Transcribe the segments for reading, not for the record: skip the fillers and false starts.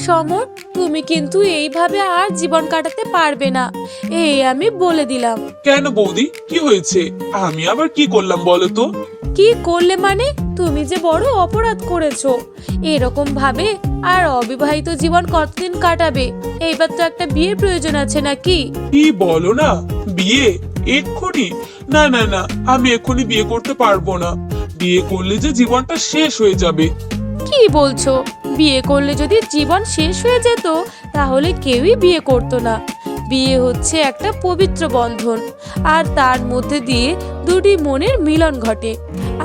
সমর, তুমি কিন্তু এইভাবে আর জীবন কাটাতে পারবে না, এই আমি বলে দিলাম। কেন বৌদি, কি হয়েছে? আমি আবার কি করলাম বলো তো? কি করলে মানে? তুমি যে বড় অপরাধ করেছো। এরকম ভাবে আর অবিবাহিত জীবন কতদিন কাটাবে? এইবার তো একটা বিয়ের প্রয়োজন আছে নাকি? কি বলো না, বিয়ে এক্ষুনি? না না না, আমি এক্ষুনি বিয়ে করতে পারবো না। বিয়ে করলে যে জীবনটা শেষ হয়ে যাবে। কি বলছো? বিয়ে করলে যদি জীবন শেষ হয়ে যেত তাহলে কেউই বিয়ে করতো না। বিয়ে হচ্ছে একটা পবিত্র বন্ধন, আর তার মধ্যে দিয়ে দুটি মনের মিলন ঘটে।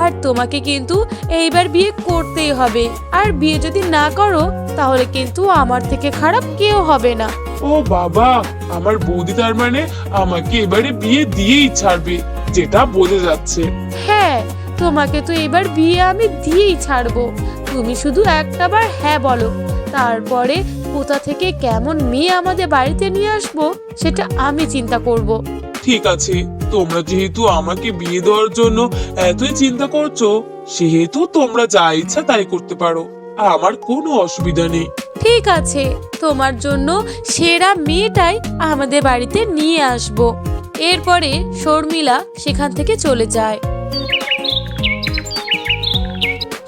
আর তোমাকে কিন্তু এইবার বিয়ে করতেই হবে। আর বিয়ে যদি না করো তাহলে কিন্তু আমার থেকে খারাপ কেউ হবে না। ও বাবা, আমার বৌদি তার মানে আমাকে এবারে বিয়ে দিয়েই ছাড়বে, যেটা বোঝা যাচ্ছে। হ্যাঁ, তোমাকে তো এবার বিয়ে আমি দিয়েই ছাড়বো। তুমি শুধু একটাবার হ্যাঁ বলো, তারপরে কোথা থেকে কেমন মেয়ে আমাদের বাড়িতে নিয়ে আসবো সেটা আমি চিন্তা করব। ঠিক আছে, তোমরা যেহেতু আমাকে বিয়ে দেওয়ার জন্য এতই চিন্তা করছো, সেহেতু তোমরা যা ইচ্ছা তাই করতে পারো, আমার কোনো অসুবিধা নেই। ঠিক আছে, তোমার জন্য সেরা মেয়েটাই আমাদের বাড়িতে নিয়ে আসবো। এরপরে শর্মিলা সেখান থেকে চলে যায়।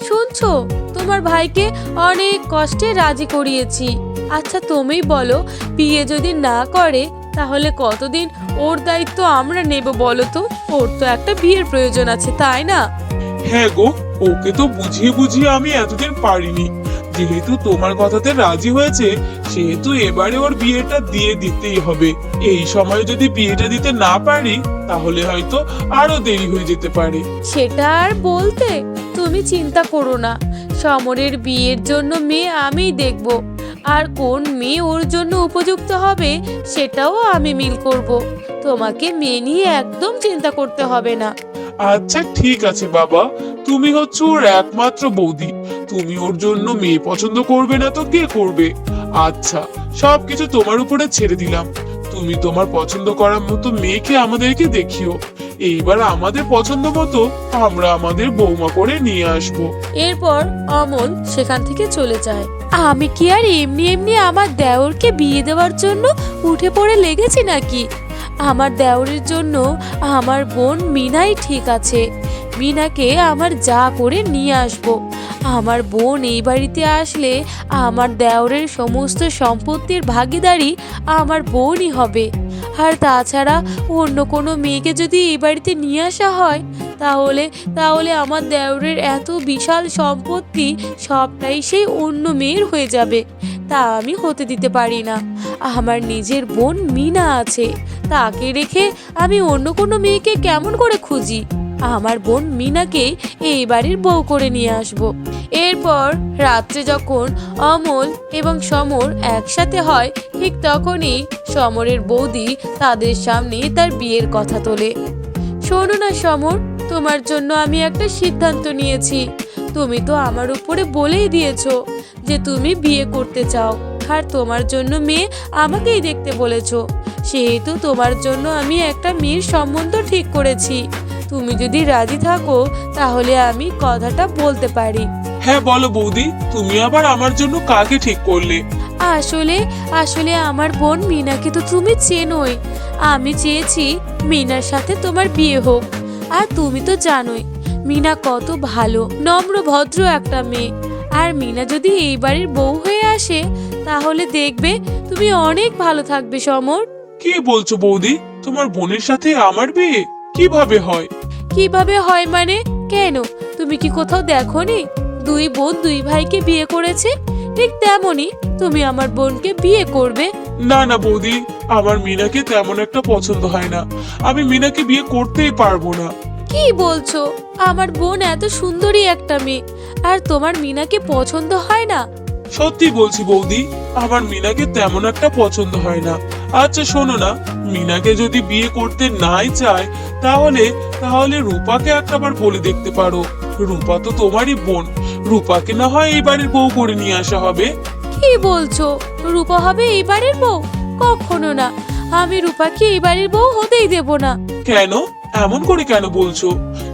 শুনছো, তোমার ভাইকে অনেক কষ্টে রাজি করিয়েছি। আচ্ছা তুমি বলো, বিয়ে যদি না করে তাহলে কতদিন ওর দায়িত্ব আমরা নেব বলো তো? ওর তো একটা বিয়ের প্রয়োজন আছে, তাই না? হ্যাঁ গো, ওকে তো বুঝিয়ে বুঝিয়ে আমি এতদিন পারিনি। যেহেতু তোমার কথাতে রাজি হয়েছে, সেহেতু এবারে ওর বিয়েটা দিয়ে দিতেই হবে। এই সময় যদি বিয়েটা দিতে না পারি তাহলে হয়তো আরো দেরি হয়ে যেতে পারে। সেটা আর বলতে, তুমি চিন্তা করো না। সমরের বিয়ের জন্য মেয়ে আমিই দেখব, আর কোন মেয়ে ওর জন্য উপযুক্ত হবে সেটাও আমি মিল করব। তোমাকে মেয়ে নিয়ে একদম চিন্তা করতে হবে না। আচ্ছা ঠিক আছে বাবা, তুমি হচ্ছে ওর একমাত্র বৌদি, তুমি ওর জন্য মেয়ে পছন্দ করবে না তো কে করবে? আচ্ছা, সবকিছু তোমার উপরে ছেড়ে দিলাম। তুমি তোমার পছন্দ করার মতো মেয়েকে আমাদেরকে দেখিও। এইবার আমাদের পছন্দ মতো আমরা আমাদের বৌমা করে নিয়ে আসবো। এরপর অমল সেখান থেকে চলে যায়। আমি কি আর এমনি এমনি আমার দেওরকে বিয়ে দেওয়ার জন্য উঠে পড়ে লেগেছি নাকি? আমার দেওরের জন্য আমার বোন মিনাই ঠিক আছে। মিনাকে আমার যা করে নিয়ে আসবো। আমার বোন এই বাড়িতে আসলে আমার দেওরের সমস্ত সম্পত্তির ভাগীদারি আমার বোনই হবে। আর তাছাড়া অন্য কোনো মেয়েকে যদি এই বাড়িতে নিয়ে আসা হয় তাহলে তাহলে আমার দেওরের এত বিশাল সম্পত্তি সবটাই সেই অন্য মেয়ের হয়ে যাবে। তা আমি হতে দিতে পারি না। আমার নিজের বোন মিনা আছে, তাকে রেখে আমি অন্য কোনো মেয়েকে কেমন করে খুঁজি? আমার বোন মিনাকে এই বাড়ির বউ করে নিয়ে আসব। এরপর রাত্রে যখন অমল এবং সমর একসাথে হয়, ঠিক তখনই সমরের বৌদি তাদের সামনে তার বিয়ের কথা তোলে। শোনো না সমর, তোমার জন্য আমি একটা সিদ্ধান্ত নিয়েছি। তুমি তো আমার উপরে বলেই দিয়েছো যে তুমি বিয়ে করতে চাও, আর তোমার জন্য মেয়ে আমাকেই দেখতে বলেছো। সেহেতু তোমার জন্য আমি একটা মেয়ের সম্বন্ধ ঠিক করেছি। তুমি যদি রাজি থাকো তাহলে আমি কথাটা বলতে পারি। হ্যাঁ বলো বৌদি, তুমি আবার আমার জন্য কাকে ঠিক করলে? আসলে আসলে আমার বোন মিনাকে তো তুমি চেনোই। আমি চেয়েছি মিনার সাথে তোমার বিয়ে হোক। আর তুমি তো জানোই মিনা কত ভালো, নম্র, ভদ্র একটা মেয়ে। আর মিনা যদি এই বাড়ির বউ হয়ে আসে তাহলে দেখবে তুমি অনেক ভালো থাকবে সমর। কি বলছো বৌদি, তোমার বোনের সাথে আমার বিয়ে কিভাবে হয়? কিভাবে হয় মানে? কেন, তুমি কি কোথাও দেখোনি দুই বোন দুই ভাইকে বিয়ে করেছে? ঠিক তেমনই তুমি আমার বোনকে বিয়ে করবে। না না বৌদি, আমার মিনাকে তেমন একটা পছন্দ হয় না। আমি মিনাকে বিয়ে করতেই পারবো না। কি বলছো? আমার বোন এত সুন্দরী একটা মেয়ে, আর তোমার মিনাকে পছন্দ হয় না? সত্যি বলছি বৌদি, আমার মিনাকে তেমন একটা পছন্দ হয় না। আচ্ছা শোনো না, মিনাকে যদি বিয়ে করতে নাই চায় তাহলে তাহলে রূপাকে একটাবার বলে দেখতে পারো। রূপা তো তোমারই বোন, রূপাকে না হয় এই বাড়ির বউ করে নিয়ে আসা হবে। কি বলছো? রূপা হবে এই বাড়ির বউ? কখনো না, আমি রূপাকে এই বাড়ির বউ হতেই দেব না। কেন, এমন করে কেন বলছো?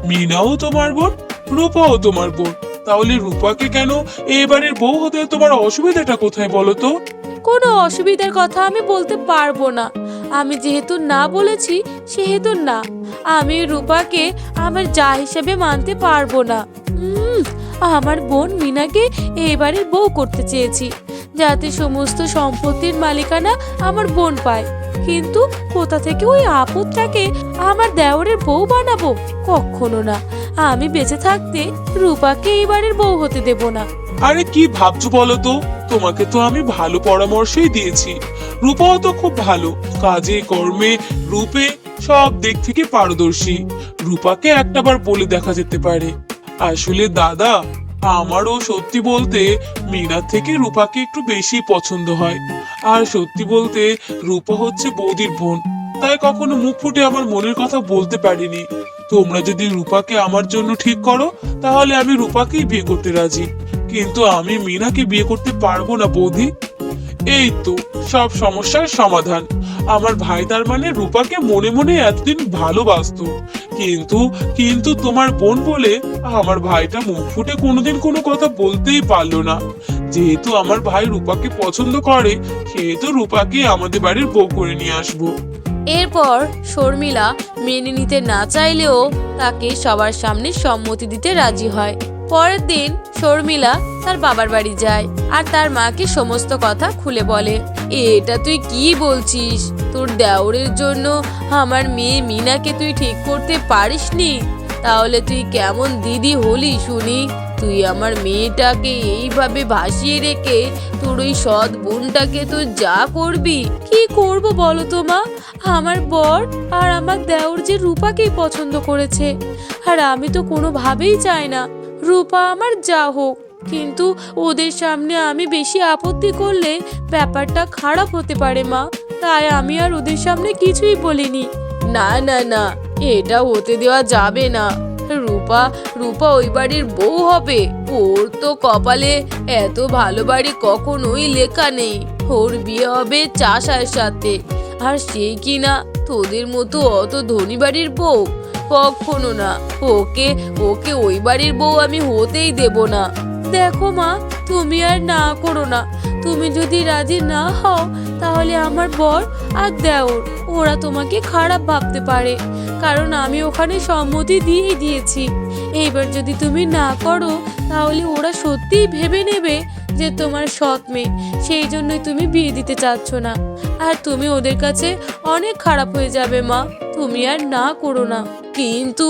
মিনাও তোমার বোন, রূপাও তোমার বোন, তাহলে রূপাকে কেন এবারের বউ হতে তোমার অসুবিধাটা কোথায় বলো তো? কোনো অসুবিধার কথা আমি বলতে পারবো না। আমি যেহেতু না বলেছি সেহেতু না। আমি রূপাকে আমার যা হিসেবে মানতে পারবো না। আমার বোন মিনাকে এবারে বউ করতে চেয়েছি, যাতে সমস্ত সম্পত্তির মালিকানা আমার বোন পায়। কিন্তু কোথা থেকে ওই আপদটাকে আমার দেওরের বউ বানাবো? কখনো না। আমি বেঁচে থাকতে রূপাকে এবারের বউ হতে দেব না। আরে কি ভাবছো বলো তো? তোমাকে তো আমি ভালো পরামর্শই দিয়েছি। রূপাও তো খুব ভালো, কাজে কর্মে রূপে সব দিক থেকে পারদর্শী। রূপাকে একটাবার বলে দেখা যেতে পারে। আসলে দাদা, আমারও সত্যি বলতে মিনার থেকে রূপাকে একটু বেশি পছন্দ হয়। আর সত্যি বলতে রূপা হচ্ছে বৌদির বোন, তাই কখনো মুখ ফুটে আমার মনের কথা বলতে পারিনি। তোমরা যদি রূপাকে আমার জন্য ঠিক করো, তাহলে আমি রূপাকেই বিয়ে করতে রাজি। কিন্তু আমি মিনাকে বিয়ে করতে পারবো না বৌদি। এই তো সব সমস্যার সমাধান। আমার ভাই তার মানে রূপাকে মনে মনে এতদিন ভালোবাসতো, কিন্তু কিন্তু তোমার বোন বলে আমার ভাইটা মুখ ফুটে কোনোদিন কোনো কথা বলতেই পারলো না। যেহেতু আমার ভাই রূপাকে পছন্দ করে, সেহেতু রূপাকে আমাদের বাড়ির বউ করে নিয়ে আসবো। এরপর শর্মিলা মেনে নিতে না চাইলেও তাকে সবার সামনে সম্মতি দিতে রাজি হয়। পরের দিন শর্মিলা তার বাবার বাড়ি যায় আর তার মাকে সমস্ত কথা খুলে বলে। এটা তুই কি বলছিস? তোর দেওরের জন্য আমার মেয়ে মিনাকে তুই ঠিক করতে পারিসনি? তাহলে তুই কেমন দিদি হলি শুনি? তুই আমার মেয়েটাকে এইভাবে ভাসিয়ে রেখে তোর ওই সৎ বোনটাকে তুই যা করবি। কি করব বলো তো মা? আমার বর আর আমার দেওর যে রূপাকেই পছন্দ করেছে, আর আমি তো কোনোভাবেই চাই না রূপা আমার যা হোক। কিন্তু ওদের সামনে আমি বেশি আপত্তি করলে ব্যাপারটা খারাপ হতে পারে মা, তাই আমি আর ওদের সামনে কিছুই বলিনি। না না না, এটা হতে দেওয়া যাবে না। রূপা রূপা ওই বাড়ির বউ হবে। ওর তো কপালে এত ভালো বাড়ি কখনোই লেখা নেই। ওর বিয়ে হবে চাষার সাথে, আর সেই কিনা তোদের মতো অত ধনী বাড়ির বউ। কখনো না, ওকে ওকে ওই বাড়ির বউ আমি হতেই দেব না। দেখো মা, তুমি আর না করো না। তুমি যদি রাজি না হও, তাহলে আমার বর আর দেওর ওরা তোমাকে খারাপ ভাবতে পারে, কারণ আমি ওখানে সম্মতি দিয়েই দিয়েছি। এইবার যদি তুমি না করো, তাহলে ওরা সত্যিই ভেবে নেবে যে তোমার সৎ মেয়ে, সেই জন্যই তুমি বিয়ে দিতে চাচ্ছ না। আর তুমি ওদের কাছে অনেক খারাপ হয়ে যাবে মা, তুমি আর না করো না। কিন্তু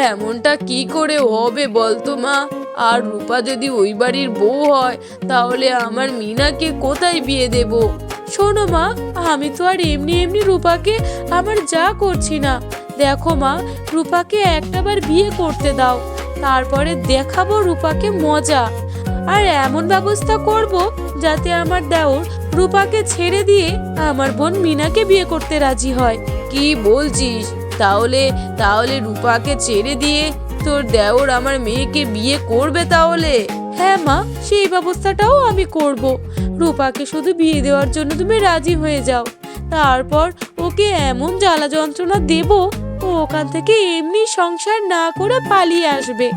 এমনটা কি করে হবে বলতো মা? আর রূপা যদি ওই বাড়ির বউ হয়, তাহলে আমার মিনাকে কোথায় বিয়ে দেব? শোনো মা, আমি তো আর এমনি এমনি রূপাকে আমার যা করছি না। দেখো মা, রূপাকে একটাবার বিয়ে করতে দাও, তারপরে দেখাবো রূপাকে মজা। আর এমন ব্যবস্থা করব যাতে আমার দেওর রূপাকে ছেড়ে দিয়ে আমার বোন মিনাকে বিয়ে করতে রাজি হয়। কি বলছিস? তাহলে তাহলে রূপাকে ছেড়ে দিয়ে তোর দেওর আমার মেয়েকে বিয়ে করবে তাহলে? হ্যাঁ মা, সেই ব্যবস্থাটাও আমি করব। রূপাকে শুধু বিয়ে দেওয়ার জন্য তুমি রাজি হয়ে যাও, তারপর ওকে এমন জ্বালা যন্ত্রণা দেব, ও ওখান থেকে এমনি সংসার না করে পালিয়ে আসবে।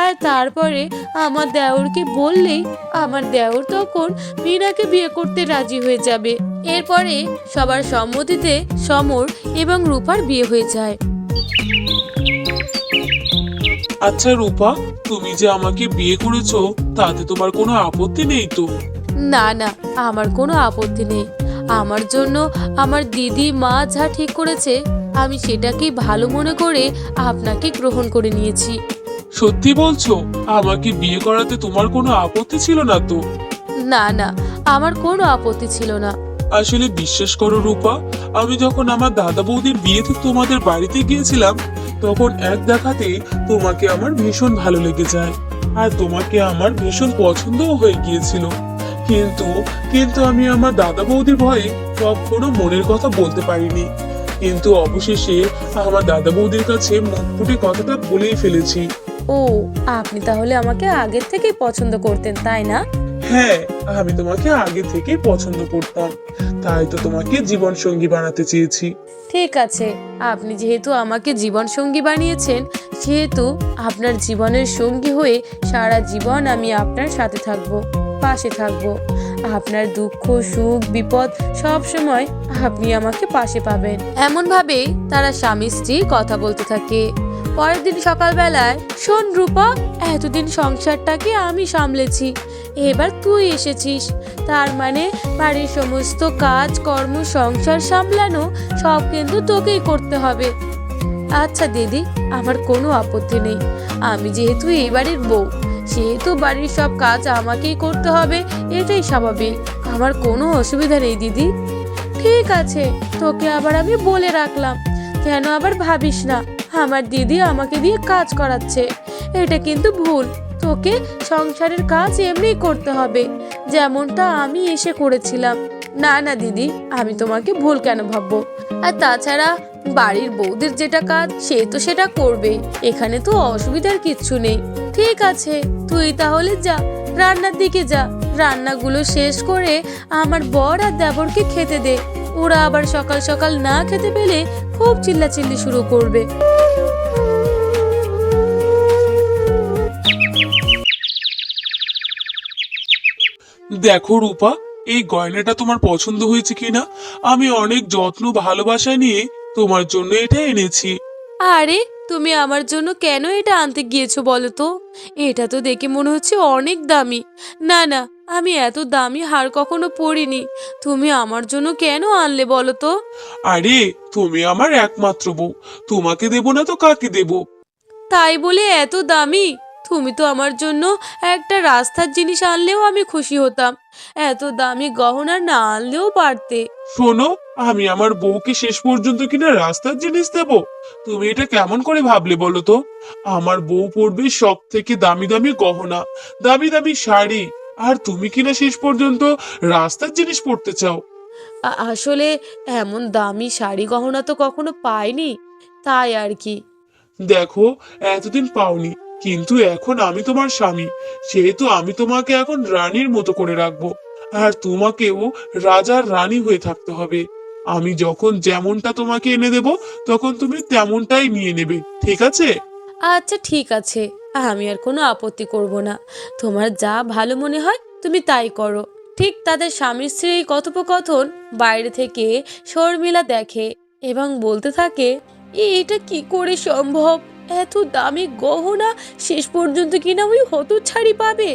আর তারপরে আমার দেওরকে বললেই আমার দেওর তখন মিনাকে বিয়ে করতে রাজি হয়ে যাবে। এরপরে সবার সম্মতিতে সমর এবং রূপার বিয়ে হয়ে যায়। আচ্ছা রূপা, তুমি যে আমাকে বিয়ে করেছো, তাতে তোমার কোনো আপত্তি নেই তো? না না, আমার কোনো আপত্তি নেই। আমার জন্য আমার দিদি মা যা ঠিক করেছে, আমি সেটাকেই ভালো মনে করে আপনাকে গ্রহণ করে নিয়েছি। সত্যি বলছো? আমাকে বিয়ে করাতে তোমার কোনো আপত্তি ছিল না তো? না না, আমার কোনো আপত্তি ছিল না। আসলে বিশ্বাস করো রূপা, আমি যখন আমার দাদা বৌদির বিয়েতে তোমাদের বাড়িতে গিয়েছিলাম, তখন এক দেখাতে তোমাকে আমার ভীষণ ভালো লেগে যায়, আর তোমাকে আমার ভীষণ পছন্দও হয়ে গিয়েছিল। কিন্তু কিন্তু আমি আমার দাদা বৌদির ভয়ে কখনো মনের কথা বলতে পারিনি। কিন্তু অবশেষে আমার দাদা বৌদির কাছে মুখ ফুটে কথাটা বলেই ফেলেছি। ও, আপনি তাহলে আমাকে আগের থেকেই পছন্দ করতেন, তাই না? হ্যাঁ, আমি তোমাকে আগে থেকেই পছন্দ করতাম, তাই তো তোমাকে জীবন সঙ্গী বানাতে চেয়েছি। ঠিক আছে, আপনি যেহেতু আমাকে জীবন সঙ্গী বানিয়েছেন, যেহেতু আপনার জীবনের সঙ্গী হয়ে সারা জীবন আমি আপনার সাথে থাকব, পাশে থাকব। আপনার দুঃখ সুখ বিপদ সব সময় আপনি আমাকে পাশে পাবেন। এমনভাবে তারা স্বামী স্ত্রী কথা বলতে থাকে। পরের দিন সকালবেলায়, শোন রূপা, এতদিন সংসারটাকে আমি সামলেছি, এবার তুই এসেছিস, তার মানে বাড়ির সমস্ত কাজ কর্ম সংসার সামলানো সব কিন্তু তোকেই করতে হবে। আচ্ছা দিদি, আমার কোনো আপত্তি নেই। আমি যেহেতু এই বাড়ির বউ, সেহেতু বাড়ির সব কাজ আমাকেই করতে হবে, এটাই স্বাভাবিক। আমার কোনো অসুবিধা নেই দিদি। ঠিক আছে, তোকে আবার আমি বলে রাখলাম, কেন আবার ভাবিস না আমার দিদি আমাকে দিয়ে কাজ করাচ্ছে। এটা কিন্তু ভুল। তোকে সংসারের কাজ এমনিই করতে হবে, যেমনটা আমি এসে করেছিলাম। না না দিদি, আমি তোমাকে ভুল কেন ভাববো? আর তাছাড়া বাড়ির বউদের যেটা কাজ সে তো সেটা করবে, এখানে তো অসুবিধার কিচ্ছু নেই। ঠিক আছে, তুই তাহলে যা, রান্নার দিকে যা, রান্নাগুলো শেষ করে আমার বর আর দেবরকে খেতে দে। ওরা আবার সকাল সকাল না খেতে পেলে খুব চিল্লাচিল্লি শুরু করবে। দেখো রূপা, এই গয়নাটা তোমার পছন্দ হয়েছে কিনা? আমি অনেক যত্ন ভালোবাসা নিয়ে তোমার জন্য এটা এনেছি। আরে, তুমি আমার জন্য কেন এটা আনতে গিয়েছো বলো তো? এটা তো দেখে মনে হচ্ছে অনেক দামি। না না, আমি এত দামি হার কখনো পরিনি। তুমি আমার জন্য কেন আনলে বলো তো? আরে, তুমি আমার একমাত্র বউ, তোমাকে দেব না তো কাকে দেব? তাই বলে এত দামি? তুমি তো আমার জন্য একটা রাস্তার জিনিস আনলেও আমি খুশি হতাম, এত দামি গহনা না আনলেও পারতে। শোনো, আমি আমার বউকে শেষ পর্যন্ত কিনা রাস্তার জিনিস দেব? তুমি এটা কেমন করে ভাবলে বলো তো? আমার বউ পরবে সব থেকে দামি দামি গহনা, দামি দামি শাড়ি, আর তুমি কিনা শেষ পর্যন্ত রাস্তার জিনিস পরতে চাও? আসলে এমন দামি শাড়ি গহনা তো কখনো পাইনি, তাই আর কি। দেখো, এতদিন পাওনি, কিন্তু এখন আমি তোমার স্বামী, সেহেতু আমি তোমাকে এখন রানীর মতো করে রাখবো, আর তোমাকেও রাজার রানী হয়ে থাকতে হবে। আমি যখন যেমনটা তোমাকে এনে দেব, তখন তুমি তেমনটাই নিয়ে নেবে, ঠিক আছে? আচ্ছা ঠিক আছে, আমি আর কোনো আপত্তি করব না। তোমার যা ভালো মনে হয় তুমি তাই করো। ঠিক তাদের স্বামী স্ত্রীর এই কথোপকথন বাইরে থেকে শর্মিলা দেখে এবং বলতে থাকে, এটা কি করে সম্ভব? এত দামি গহনা শেষ পর্যন্ত কিনা ওই হতচ্ছাড়ি পাবে?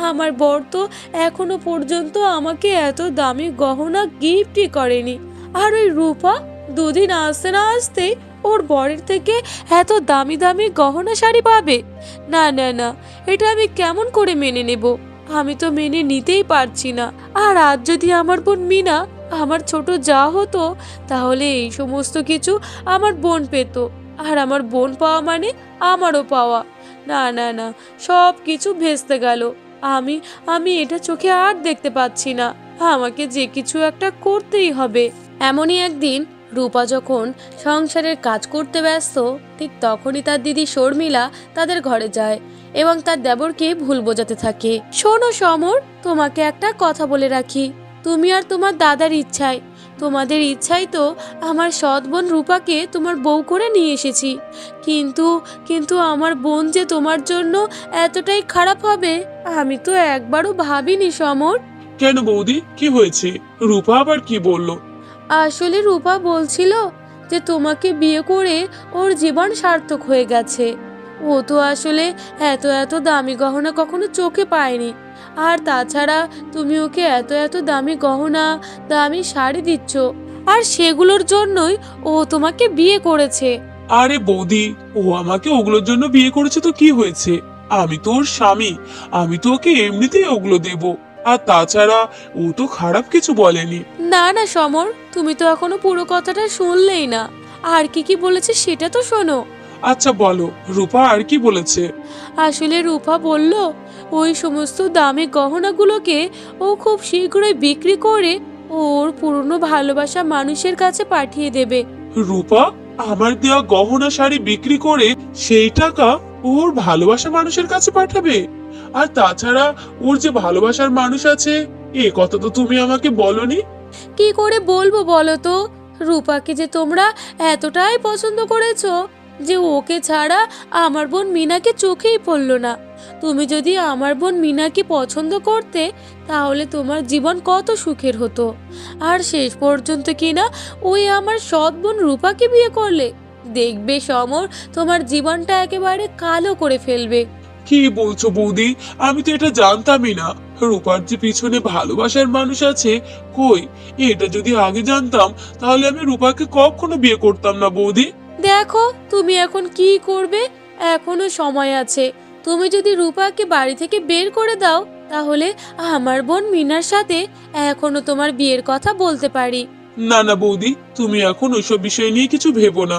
আমার বর তো এখনো পর্যন্ত আমাকে এত দামি গহনা গিফটই করেনি, আর ওই রূপা দুদিন আসতে না আসতে ওর বরের থেকে এত দামি দামি গহনা শাড়ি পাবে? না না না, এটা আমি কেমন করে মেনে নেব? আমি তো মেনে নিতেই পারছি না। আর আজ যদি আমার বোন মিনা আমার ছোট যা হতো, তাহলে এই সমস্ত কিছু আমার বোন পেত, আর আমার বোন পাওয়া মানে আমারও পাওয়া। না না না, সব কিছু ভেস্তে গেল। আমি আমি এটা চোখে আর দেখতে পাচ্ছি না। আমাকে যে কিছু একটা করতেই হবে। এমনই একদিন রূপা যখন সংসারের কাজ করতে ব্যস্ত, ঠিক তখনই তার দিদি শর্মিলা তাদের ঘরে যায় এবং তার দেবরকে ভুল বোঝাতে থাকে। শোনো সমর, তোমাকে একটা কথা বলে রাখি, তুমি আর তোমার দাদার ইচ্ছায়, তোমাদের ইচ্ছাই তো আমার সৎ বোন রূপাকে তোমার বউ করে নিয়ে এসেছি। কিন্তু কিন্তু আমার বোন যে তোমার জন্য এতটাই খারাপ হবে আমি তো একবারও ভাবিনি সমর। কেন বৌদি, কি হয়েছে? রূপা আবার কি বললো? আসলে রূপা বলছিল যে তোমাকে বিয়ে করে ওর জীবন সার্থক হয়ে গেছে। ও তো আসলে এত এত দামি গহনা কখনো চোখে পায়নি। আর তাছাড়া তুমি ওকে এত এত দামি গহনা, দামি শাড়ি দিচ্ছ, আর সেগুলোর জন্যই ও তোমাকে বিয়ে করেছে। আরে বৌদি, ও আমাকে ওগুলোর জন্য বিয়ে করেছে তো কি হয়েছে? আমি তো ওর স্বামী, আমি তো ওকে এমনিতেই ওগুলো দেব। আর তাছাড়া ও তো খারাপ কিছু বলেনি। না না সমর, তুমি তো এখনো পুরো কথাটা শুনলেই না। আর কি কি বলেছে সেটা তো শোনো। আচ্ছা বলো, রূপা আর কি বলেছে? আসলে রূপা বলল ওই সমস্ত দামি গহনাগুলোকে ও খুব শীঘ্রই বিক্রি করে ওর পুরনো ভালোবাসা মানুষের কাছে পাঠিয়ে দেবে। রূপা আমার দেওয়া গহনা শাড়ি বিক্রি করে সেই টাকা ওর ভালোবাসা মানুষের কাছে পাঠাবে? আর তাছাড়া ওর যে ভালোবাসার মানুষ আছে, এ কথা তো তুমি আমাকে বলনি। কি করে বলবো বলো তো? রূপাকে যে তোমরা এতটাই পছন্দ করেছো, যে ওকে ছাড়া আমার বোন মিনাকে চোখেই পড়লো না। তুমি যদি আমার বোন মিনাকে পছন্দ করতে তাহলে তোমার জীবন কত সুখের হতো। আর শেষ পর্যন্ত কিনা ওই আমার সৎ বোন রূপাকে বিয়ে করলে। দেখবে সমর, তোমার জীবনটা একেবারে কালো করে ফেলবে। কি বলছো বৌদি? আমি তো এটা জানতামই না রূপার যে পিছনে ভালোবাসার মানুষ আছে। কই, এটা যদি আগে জানতাম তাহলে আমি রূপাকে কখনো বিয়ে করতাম না বৌদি। দেখো তুমি এখন কি করবে, এখনো সময় আছে। তুমি যদি রূপাকে বাড়ি থেকে বের করে দাও তাহলে আমার বোন মিনার সাথে এখনো তোমার বিয়ের কথা বলতে পারি। না না বৌদি, তুমি এখন ওইসব বিষয় নিয়ে কিছু ভেবো না।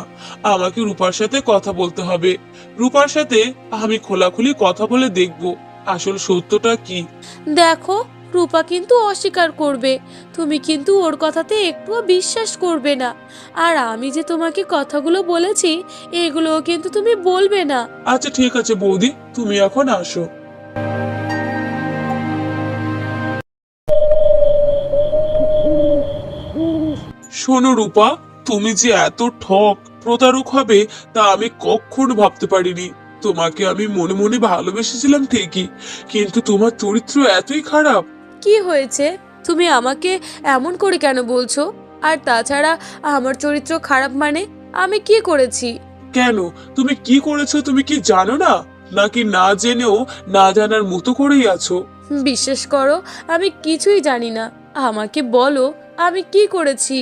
আমাকে রূপার সাথে কথা বলতে হবে। রূপার সাথে আমি খোলাখুলি কথা বলে দেখব আসল সত্যটা কি। দেখো, রূপা কিন্তু অস্বীকার করবে, তুমি কিন্তু ওর কথাতে একটুও বিশ্বাস করবে না। আর আমি যে তোমাকে কথাগুলো বলেছি এগুলোও কিন্তু তুমি বলবে না। আচ্ছা ঠিক আছে বৌদি, তুমি এখন আসো। শোনো রূপা, তুমি যে এত ঠক প্রতারক হবে তা আমি কখনো ভাবতে পারিনি। তোমাকে আমি মনে মনে ভালোবেসেছিলাম ঠিকই, কিন্তু তোমার চরিত্র এতই খারাপ। কি হয়েছে? তুমি আমাকে এমন করে কেন বলছো? আর তাছাড়া আমার চরিত্র খারাপ মানে আমি কি করেছি? কেন, তুমি কি করেছো তুমি কি জানো না? নাকি না জেনেও না জানার মতো করেই আছো? বিশ্বাস করো, আমি কিছুই জানি না। আমাকে বলো আমি কি করেছি,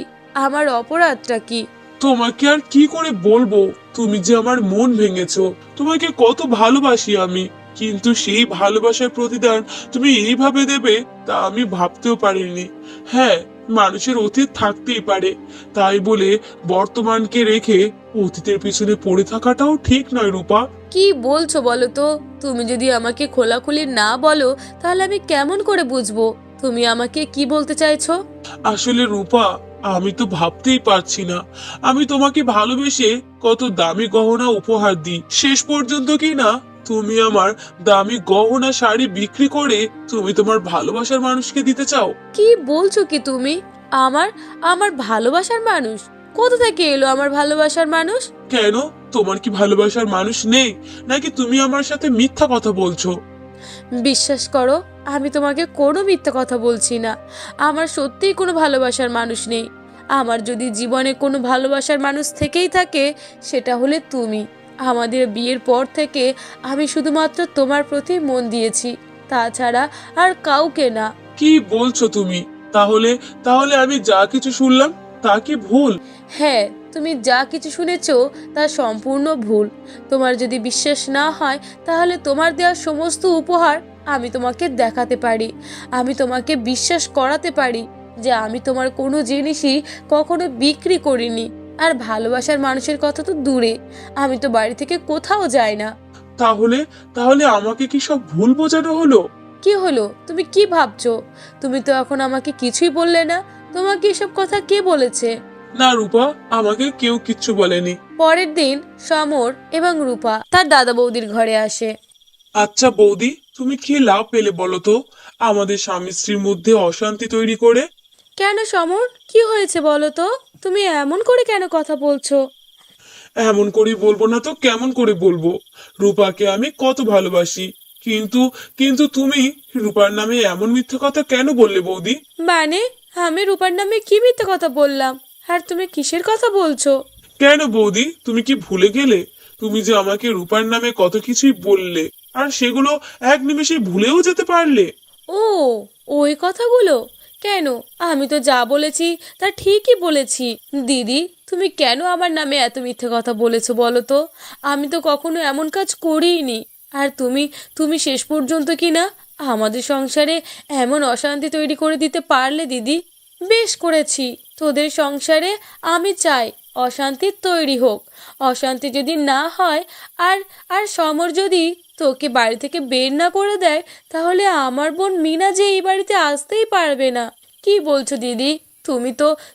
আমার অপরাধটা কি? তোমাকে আর কি করে বলবো? তুমি যে আমার মন ভেঙেছো। তোমাকে কত ভালোবাসি আমি, কিন্তু সেই ভালোবাসার প্রতিদান তুমি এইভাবে দেবে তা আমি ভাবতেও পারিনি। হ্যাঁ, মানুষের অতীত থাকতেই পারে, তাই বলে বর্তমানকে রেখে অতীতের পিছনে পড়ে থাকাটাও ঠিক নয় রূপা। কি বলছো বলো তো? তুমি যদি আমাকে খোলাখুলি না বলো তাহলে আমি কেমন করে বুঝবো তুমি আমাকে কি বলতে চাইছো? আসলে রূপা, আমি তো ভাবতেই পারছি না আমি তোমাকে ভালোবেসে কত দামি গহনা উপহার দিই, শেষ পর্যন্ত কি না তুমি আমার দামি গহনা শাড়ি বিক্রি করে তুমি তোমার ভালোবাসার মানুষকে দিতে চাও। কি বলছো কি তুমি? আমার আমার ভালোবাসার মানুষ? কোথা থেকে এলো আমার ভালোবাসার মানুষ? কেন, তোমার কি ভালোবাসার মানুষ নেই, নাকি তুমি আমার সাথে মিথ্যা কথা বলছো? বিশ্বাস করো, আমি তোমাকে কোনো মিথ্যা কথা বলছি না। আমার সত্যিই কোনো ভালোবাসার মানুষ নেই। আমার যদি জীবনে কোনো ভালোবাসার মানুষ থেকেই থাকে সেটা হলে তুমি। আমাদের বিয়ের পর থেকে আমি শুধুমাত্র তোমার প্রতি মন দিয়েছি, তাছাড়া আর কাউকে না। কি বলছো তুমি? তাহলে তাহলে আমি যা কিছু শুনলাম তা কি ভুল? হ্যাঁ, তুমি যা কিছু শুনেছো তা সম্পূর্ণ ভুল। তোমার যদি বিশ্বাস না হয় তাহলে তোমার দেওয়া সমস্ত উপহার আমি তোমাকে দেখাতে পারি। আমি তোমাকে বিশ্বাস করাতে পারি যে আমি তোমার কোনো জিনিসই কখনো বিক্রি করিনি। আর ভালোবাসার মানুষের কথা তো দূরে, আমি তো বাড়ি থেকে কোথাও যাই না। তাহলে তাহলে আমাকে কি সব ভুল বোঝানো হলো? কি হলো? তুমি কি ভাবছো? তুমি তো এখন আমাকে কিছুই বললে না। তোমাকে এসব কথা কে বলেছে? না রূপা, আমাকে কেউ কিচ্ছু বলেনি। পরের দিন সমর এবং রূপা তার দাদা বৌদির ঘরে আসে। আচ্ছা বৌদি, তুমি কি লাভ পেলে বলো তো আমাদের স্বামী স্ত্রীর মধ্যে অশান্তি তৈরি করে? কেন সমর, কি হয়েছে বলো তো? তুমি এমন করে কেন কথা বলছো? এমন করে বলবো না তো কেমন করে বলবো? রূপাকে আমি কত ভালোবাসি, কিন্তু কিন্তু তুমি রূপার নামে এমন মিথ্যে কথা কেন বললে বৌদি? মানে আমি রূপার নামে কি মিথ্যে কথা বললাম? আর তুমি কিসের কথা বলছো? কেন বৌদি, তুমি কি ভুলে গেলে? তুমি যে আমাকে রূপার নামে কত কিছুই বললে, আর সেগুলো এক নিমেষে ভুলেও যেতে পারলে। ও, ওই কথাগুলো? কেন, আমি তো যা বলেছি তা ঠিকই বলেছি। দিদি, তুমি কেন আমার নামে এত মিথ্যে কথা বলেছো বলো তো? আমি তো কখনো এমন কাজ করিনি। আর তুমি তুমি শেষ পর্যন্ত কি না আমাদের সংসারে এমন অশান্তি তৈরি করে দিতে পারলে দিদি। বেশ করেছি, তোদের সংসারে আমি চাই অশান্তি তৈরি হোক। অশান্তি যদি না হয় আর আর সমর যদি তোকে বাড়ি থেকে বের না করে দেয় তাহলে আমার বোন মিনা যে এই বাড়িতে আসতেই পারবে না। কি বলছো দিদি?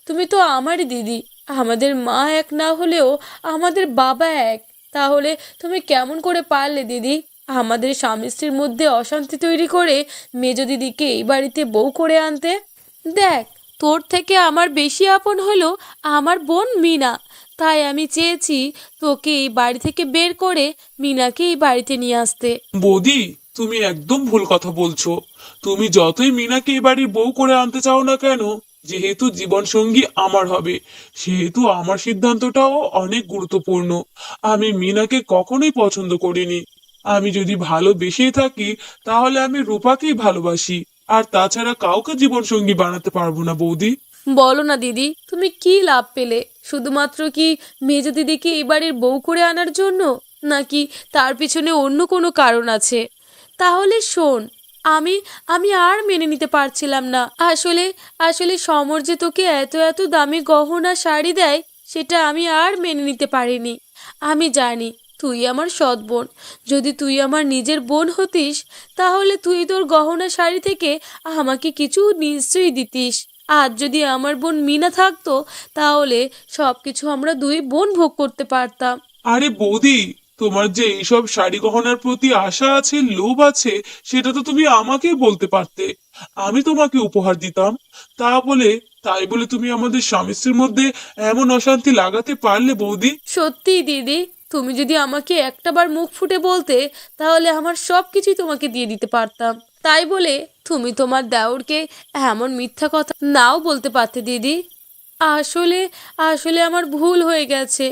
তুমি তো আমারই দিদি। আমাদের মা এক না হলেও আমাদের বাবা এক। তাহলে তুমি কেমন করে পারলে দিদি আমাদের স্বামী স্ত্রীর মধ্যে অশান্তি তৈরি করে মেজো দিদিকে এই বাড়িতে বউ করে আনতে? দেখ, তোর থেকে আমার বেশি আপন হলো আমার বোন মিনা। তাই আমি চেয়েছি তোকে এই বাড়ি থেকে বের করে মিনাকে এই বাড়িতে নিয়ে আসতে। বৌদি, তুমি একদম ভুল কথা বলছো। তুমি যতই মিনাকে এ বাড়ির বউ করে আনতে চাও না কেন, যেহেতু জীবন সঙ্গী আমার হবে, সেহেতু আমার সিদ্ধান্তটাও অনেক গুরুত্বপূর্ণ। আমি মিনাকে কখনোই পছন্দ করিনি। আমি যদি ভালোবেসে থাকি তাহলে আমি রূপাকেই ভালোবাসি, আর তাছাড়া কাউকে জীবন সঙ্গী বানাতে পারবো না বৌদি। বলো না দিদি, তুমি কি লাভ পেলে? শুধুমাত্র কি মেজ দিদিকে এই বাড়ির বউ করে আনার জন্য, নাকি তার পিছনে অন্য কোনো কারণ আছে? তাহলে শোন, আমি আমি আর মেনে নিতে পারছিলাম না। আসলে আসলে সমর যে তোকে এত এত দামি গহনা শাড়ি দেয়, সেটা আমি আর মেনে নিতে পারিনি। আমি জানি তুই আমার সৎ বোন। যদি তুই আমার নিজের বোন হতিস, তাহলে তুই তোর গহনা শাড়ি থেকে আমাকে কিছু নিশ্চয়ই দিতিস। আজ যদি আমার বোন মিনা থাকতো, তাহলে সবকিছু আমরা দুই বোন ভোগ করতে পারতাম। আরে বৌদি, তোমার যে এইসব শাড়ি গহনার প্রতি আশা আছে, লোভ আছে, সেটা তো তুমি আমাকেই বলতে পারতে। আমি তোমাকে উপহার দিতাম। তাই বলে তুমি আমাদের স্বামী স্ত্রীর মধ্যে এমন অশান্তি লাগাতে পারলে বৌদি? সত্যি দিদি, তুমি যদি আমাকে একটাবার মুখ ফুটে বলতে, তাহলে আমার সব কিছুই তোমাকে দিয়ে দিতে পারতাম। তাই বলে তুমি তোমার দেওরকে এমন মিথ্যা কথা নাও বলতে পারতে দিদি। আসলে আসলে আমার ভুল হয়ে গেছে।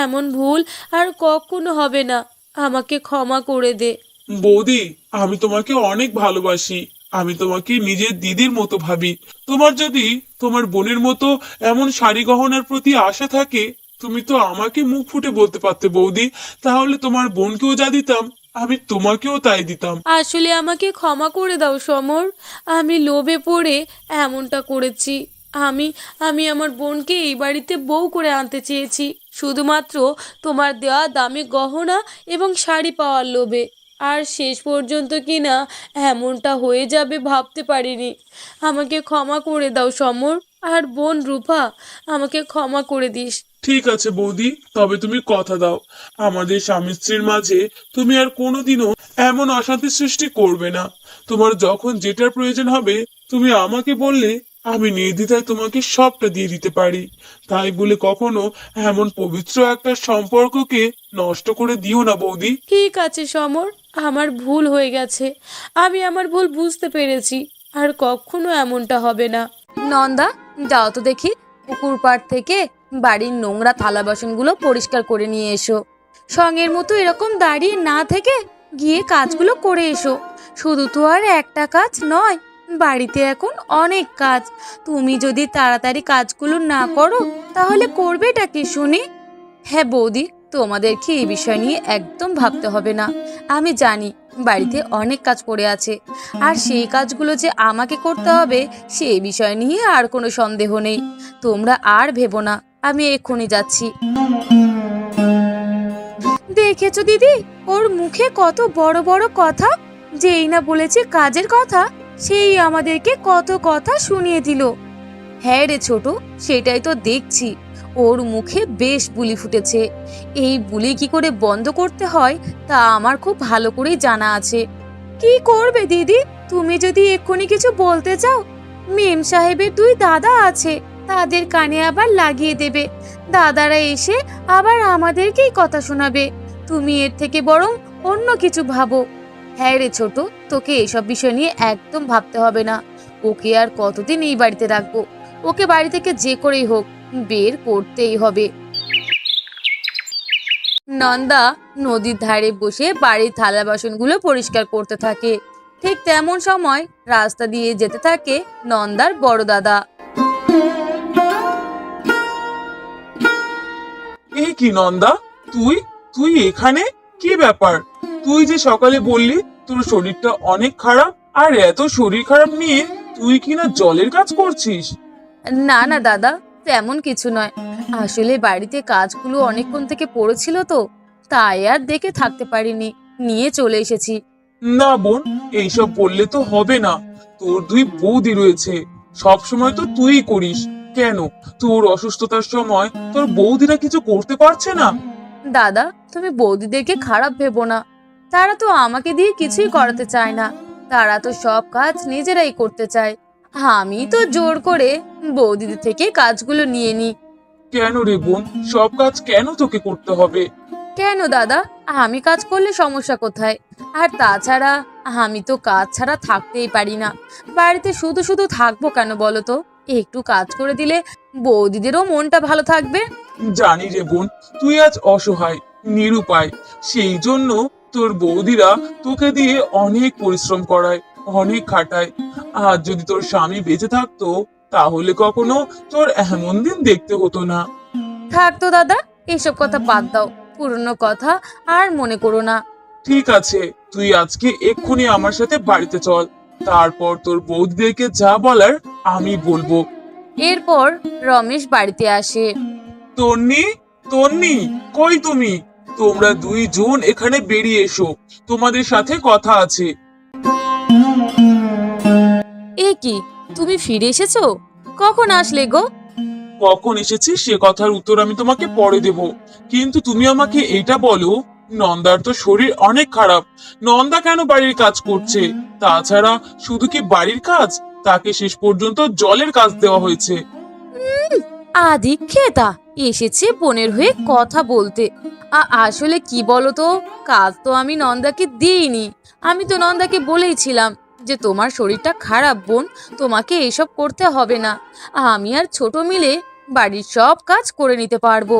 এমন ভুল আর কখনো হবে না। আমাকে ক্ষমা করে দে। বৌদি, আমি তোমাকে অনেক ভালোবাসি। আমি তোমাকে নিজের দিদির মতো ভাবি। তোমার যদি তোমার বোনের মতো এমন শাড়ি গহনার প্রতি আশা থাকে, তুমি তো আমাকে মুখ ফুটে বলতে পারতে বৌদি। তাহলে তোমার বোনকেও যা দিতাম, আমি তোমাকেও তাই দিতাম। আসলে আমাকে ক্ষমা করে দাও সমর। আমি লোভে পড়ে এমনটা করেছি। আমি আমি আমার বোনকে এই বাড়িতে বউ করে আনতে চেয়েছি, শুধুমাত্র তোমার দেওয়া দামি গহনা এবং শাড়ি পাওয়ার লোভে। আর শেষ পর্যন্ত কিনা এমনটা হয়ে যাবে ভাবতে পারিনি। আমাকে ক্ষমা করে দাও সমর। আর বোন রূপা, আমাকে ক্ষমা করে দিস। ঠিক আছে বৌদি, তবে তুমি কথা দাও, আমাদের স্বামী স্ত্রীর মাঝে তুমি আর কোনোদিনও এমন অশান্তি সৃষ্টি করবে না। তোমার যখন যেটার প্রয়োজন হবে, তুমি আমাকে বললে আমি নির্দ্বিধায় তোমাকে সবটা দিয়ে দিতে পারি। তাই বলে কখনো এমন পবিত্র একটা সম্পর্ককে নষ্ট করে দিও না বৌদি। ঠিক আছে সমর, আমার ভুল হয়ে গেছে। আমি আমার ভুল বুঝতে পেরেছি। আর কখনো এমনটা হবে না। নন্দা, যাও তো দেখি পুকুর পাড় থেকে বাড়ির নোংরা থালা বাসনগুলো পরিষ্কার করে নিয়ে এসো। সঙ্গের মতো এরকম দাঁড়িয়ে না থেকে গিয়ে কাজগুলো করে এসো। শুধু তো আর একটা কাজ নয়, বাড়িতে এখন অনেক কাজ। তুমি যদি তাড়াতাড়ি কাজগুলো না করো, তাহলে করবেটা কি শুনি? হ্যাঁ বৌদি, তোমাদেরকে এই বিষয় নিয়ে একদম ভাবতে হবে না। আমি জানি বাড়িতে অনেক কাজ পড়ে আছে, আর সেই কাজগুলো যে আমাকে করতে হবে সেই বিষয় নিয়ে আর কোনো সন্দেহ নেই। তোমরা আর ভেবো না, আমি এক্ষুনি যাচ্ছি। দেখেছো দিদি, ওর মুখে কত বড় বড় কথা। যেই না বলেছে কাজের কথা, সেই আমাদেরকে কত কথা শুনিয়ে দিল। হ্যাঁ রে ছোট, সেটাই তো দেখছি। ওর মুখে বেশ বুলি ফুটেছে। এই বুলি কি করে বন্ধ করতে হয় তা আমার খুব ভালো করেই জানা আছে। কি করবে দিদি, তুমি যদি এক্ষুনি কিছু বলতে চাও, মেম সাহেবের দুই দাদা আছে, তাদের কানে আবার লাগিয়ে দেবে। দাদারা এসে আবার আমাদেরকেই কথা শোনাবে। তুমি এর থেকে বরং অন্য কিছু ভাবো। হ্যাঁ রে ছোট, তোকে এসব বিষয় নিয়ে একদম ভাবতে হবে না। ওকে আর কতদিন এই বাড়িতে রাখবো? ওকে বাড়ি থেকে যে করেই হোক বের করতেই হবে। নন্দা নদীর ধারে বসে বাড়ির থালা বাসনগুলো পরিষ্কার করতে থাকে। ঠিক তেমন সময় রাস্তা দিয়ে যেতে থাকে নন্দার বড় দাদা। এই কি নন্দা, তুই তুই এখানে? কি ব্যাপার? তুই যে সকালে বললি তোর শরীরটা অনেক খারাপ, আর এত শরীর খারাপ নিয়ে তুই কিনা জলের কাজ করছিস? না না দাদা, তেমন কিছু নয়। আসলে বাড়িতে কাজগুলো অনেকক্ষণ থেকে পড়েছিল তো, তাই আর দেখে থাকতে পারিনি, নিয়ে চলে এসেছি। না বোন, এইসব বললে তো হবে না। তোর দুই বৌদি রয়েছে, সব সময় তো তুই করিস। কেন তোর অসুস্থতার সময় তোর বৌদিরা কিছু করতে পারছে না? দাদা, তুমি বৌদিদেরকে খারাপ ভেবো না। তারা তো আমাকে দিয়ে কিছুই করাতে চায় না। তারা তো সব কাজ নিজেরাই করতে চায়। আমি তো জোর করে বৌদিদের থেকে কাজগুলো নিয়ে নিই। কেন রে বোন, সব কাজ কেন তোকে করতে হবে? কেন দাদা, আমি কাজ করলে সমস্যা কোথায়? আর তাছাড়া আমি তো কাজ ছাড়া থাকতেই পারি না। বাড়িতে শুধু শুধু থাকবো কেন বলো তো? একটু কাজ করে দিলে বৌদিদেরও মনটা ভালো থাকবে। জানি রে বোন, তুই আজ অসহায়, নিরুপায়। সেই জন্য তোর বৌদিরা তোকে দিয়ে অনেক পরিশ্রম করায়, অনেক খাটায়। আর যদি তোর স্বামী বেঁচে থাকতো, তাহলে কখনো তোর এমন দিন দেখতে হতো না। থাক তো দাদা, এসব কথা বাদ দাও। পুরনো কথা আর মনে করো না। ঠিক আছে, তুই আজকে এক্ষুনি আমার সাথে বাড়িতে চল। তারপর তোর বৌদিদেরকে যা বলার আমি বলবো। এরপর রমেশ বাড়িতে আসে। তন্নি, তন্নি, কই তুমি? তোমরা দুইজন এখানে বেরিয়ে এসো, তোমাদের সাথে কথা আছে। এ কি, তুমি ফিরে এসেছো? কখন আসলে গো? কখন এসেছি সে কথার উত্তর আমি তোমাকে পরে দেব, কিন্তু তুমি আমাকে এটা বলো, নন্দার তো শরীর অনেক খারাপ। নন্দা কেন বাড়ির কাজ করছে? তাছাড়া শুধু কি বাড়ির কাজ, তাকে শেষ পর্যন্ত জলের কাজ দেওয়া হয়েছে। আদিক্ষেতা এসেছে বোনের হয়ে কথা বলতে। আসলে কি বলো তো, কাজ তো আমি নন্দাকে দিইনি। আমি তো নন্দাকে বলেইছিলাম যে তোমার শরীরটা খারাপ বোন, তোমাকে এসব করতে হবে না। আমি আর ছোট মিলে বাড়ির সব কাজ করে নিতে পারবো।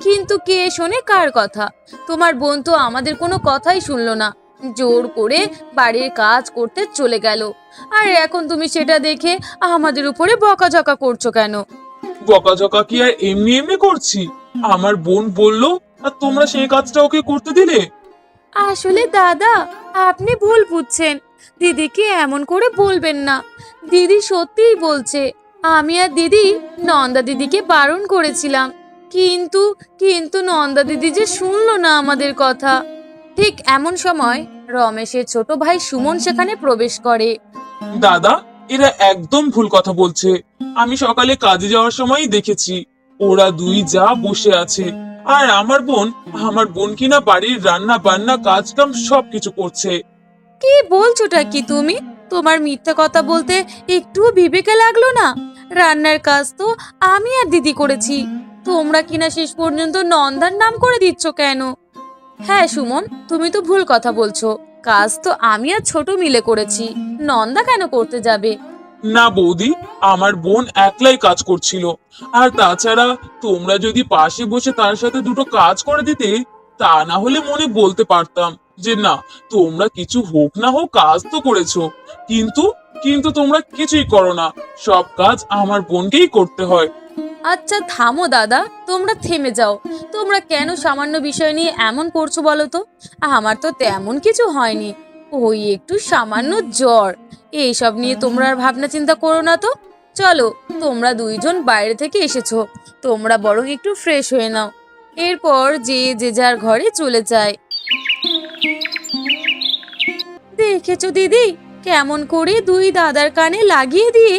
কিন্তু কে শোনে কার কথা? তোমার বোন তো আমাদের কোনো কথাই শুনলো না, জোর করে বাড়ির কাজ করতে চলে গেল। আর এখন তুমি সেটা দেখে আমাদের উপরে বকাঝকা করছো কেন? বকাঝকা কি আর এমনি এমনি করছি? আমার বোন বললো, আর তোমরা সেই কাজটা ওকে করতে দিলে? আসলে দাদা, আপনি ভুল বুঝছেন। দিদিকে এমন করে বলবেন না। দিদি সত্যিই বলছে। আমি আর দিদি নন্দা দিদিকে বারণ করেছিলাম, কিন্তু কিন্তু নন্দা দিদি যে শুনলো না আমাদের কথা। ঠিক এমন সময় রমেশের ছোট ভাই সুমন সেখানে প্রবেশ করে। দাদা, এরা একদম ভুল কথা বলছে। আমি সকালে কাজে যাওয়ার সময়ই দেখেছি ওরা দুই যা বসে আছে। আর আমার বোন কিনা বাড়ির রান্না বান্না কাজ কাম সবকিছু করছে। কি বলছোটা কি তুমি? তোমার মিথ্যা কথা বলতে একটুও বিবেকে লাগলো না? রান্নার কাজ তো আমি আর দিদি করেছি। তোমরা কিনা শেষ পর্যন্ত নন্দার নাম করে দিচ্ছ কেন? হ্যাঁ সুমন, তুমি তো ভুল কথা বলছো। কাজ তো আমি আর ছোট মিলে করেছি, নন্দা কেন করতে যাবে? না বৌদি, আমার বোন একলাই কাজ করছিল। আর তাছাড়া তোমরা যদি পাশে বসে তার সাথে দুটো কাজ করে দিতে, তা না হলে মনে বলতে পারতাম যে না, তোমরা কিছু হোক না হোক কাজ তো করেছো। কিন্তু কিন্তু তোমরা কিছুই করো না, সব কাজ আমার বোনকেই করতে হয়। আচ্ছা থামো দাদা, তোমরা থেমে যাও। তোমরা কেন সামান্য বিষয় নিয়ে এমন করছো বলো তো? আমার তো তেমন কিছু হয়নি, ওই একটু সামান্য জ্বর। এইসব নিয়ে তোমরা আর ভাবনা চিন্তা করো না তো। চলো, তোমরা দুইজন বাইরে থেকে এসেছো, তোমরা বরং একটু ফ্রেশ হয়ে নাও। এরপর যে যে যার ঘরে চলে যায়। দেখেছো দিদি, কেমন করে দুই দাদার কানে লাগিয়ে দিয়ে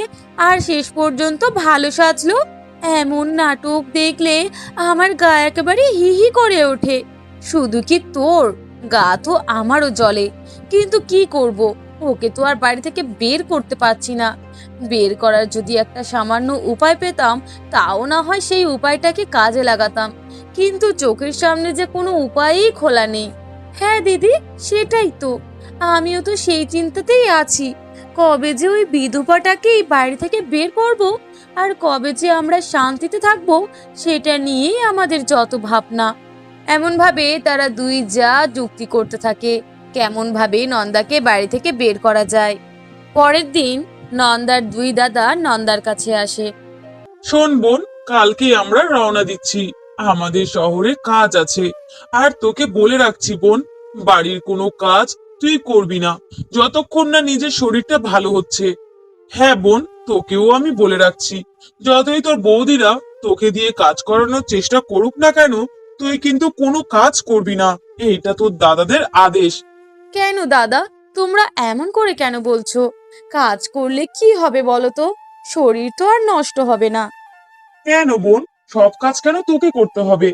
আর শেষ পর্যন্ত ভালো সাজলো? এমন নাটক দেখলে আমার গা একেবারে হি হি করে ওঠে। শুধু কি তোর, গা তো আমারও জ্বলে। কিন্তু কি করব, ওকে তো আর বাড়ি থেকে বের করতে পারছি না। বের করার যদি একটা সামান্য উপায় পেতাম, তাও না হয় সেই উপায়টাকে কাজে লাগাতাম। কিন্তু চোখের সামনে যে কোনো উপায়ই খোলা নেই। হ্যাঁ দিদি, সেটাই তো। আমিও তো সেই চিন্তাতেই আছি, কবে যে ওই বিধবাটাকে এই বাড়ি থেকে বের করব, আর কবে যে আমরা শান্তিতে থাকবো, সেটা নিয়েই আমাদের যত ভাবনা। এমন ভাবে তারা দুই যা যুক্তি করতে থাকে কেমন ভাবে নন্দাকে বাড়ি থেকে বের করা যায়। পরের দিন নন্দার দুই দাদা নন্দার কাছে আসে। শোন বোন, কালকে আমরা রওনা দিচ্ছি। আমাদের শহরে কাজ আছে। আর তোকে বলে রাখছি বোন, বাড়ির কোনো কাজ তুই করবি না যতক্ষণ না নিজের শরীরটা ভালো হচ্ছে। হ্যাঁ বোন, তোকেও আমি বলে রাখছি, যতই তোর বৌদিরা তোকে দিয়ে কাজ করানোর চেষ্টা করুক না কেন, তুই কিন্তু কোনো কাজ করবি না। এইটা তোর দাদাদের আদেশ। কেন দাদা, তোমরা এমন করে কেন বলছো? কাজ করলে কি হবে বলো তো? শরীর তো আর নষ্ট হবে না। কেন বোন, সব কাজ কেন তোকে করতে হবে?